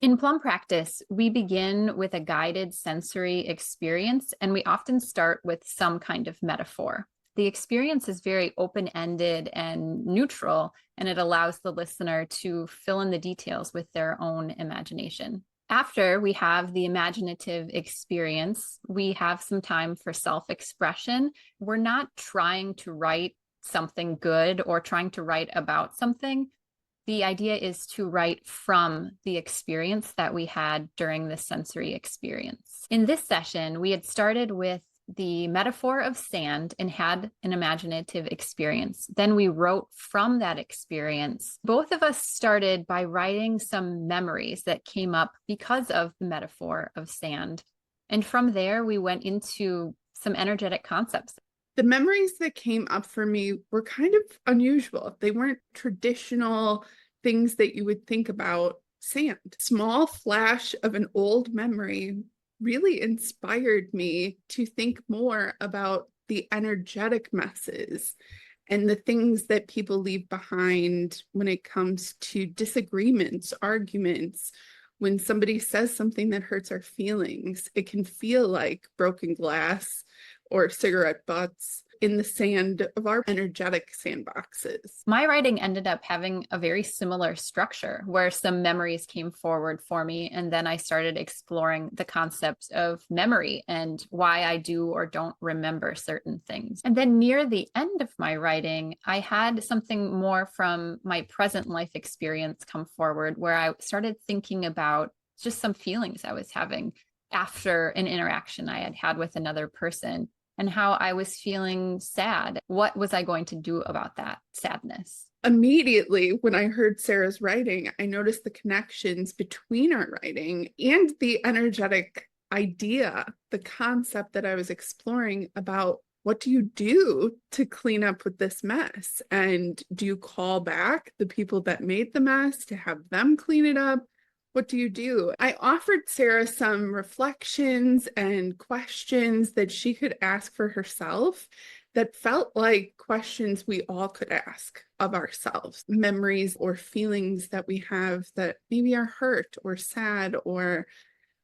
In Plum practice, we begin with a guided sensory experience, and we often start with some kind of metaphor. The experience is very open-ended and neutral, and it allows the listener to fill in the details with their own imagination. After we have the imaginative experience, we have some time for self-expression. We're not trying to write something good or trying to write about something. The idea is to write from the experience that we had during the sensory experience. In this session, we had started with the metaphor of sand and had an imaginative experience. Then we wrote from that experience. Both of us started by writing some memories that came up because of the metaphor of sand. And from there, we went into some energetic concepts. The memories that came up for me were kind of unusual. They weren't traditional things that you would think about sand. Small flash of an old memory really inspired me to think more about the energetic messes and the things that people leave behind when it comes to disagreements, arguments. When somebody says something that hurts our feelings, it can feel like broken glass or cigarette butts in the sand of our energetic sandboxes. My writing ended up having a very similar structure where some memories came forward for me. And then I started exploring the concept of memory and why I do or don't remember certain things. And then near the end of my writing, I had something more from my present life experience come forward where I started thinking about just some feelings I was having after an interaction I had had with another person and how I was feeling sad. What was I going to do about that sadness? Immediately, when I heard Sarah's writing, I noticed the connections between our writing and the energetic idea, the concept that I was exploring about what do you do to clean up with this mess? And do you call back the people that made the mess to have them clean it up? What do you do? I offered Sarah some reflections and questions that she could ask for herself that felt like questions we all could ask of ourselves, memories or feelings that we have that maybe are hurt or sad or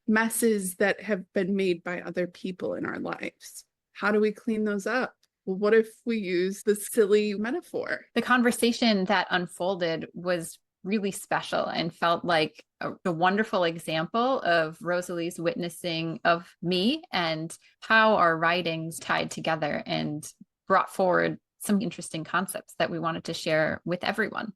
messes that have been made by other people in our lives. How do we clean those up? Well, what if we use the silly metaphor? The conversation that unfolded was really special and felt like a wonderful example of Rosalie's witnessing of me and how our writings tied together and brought forward some interesting concepts that we wanted to share with everyone.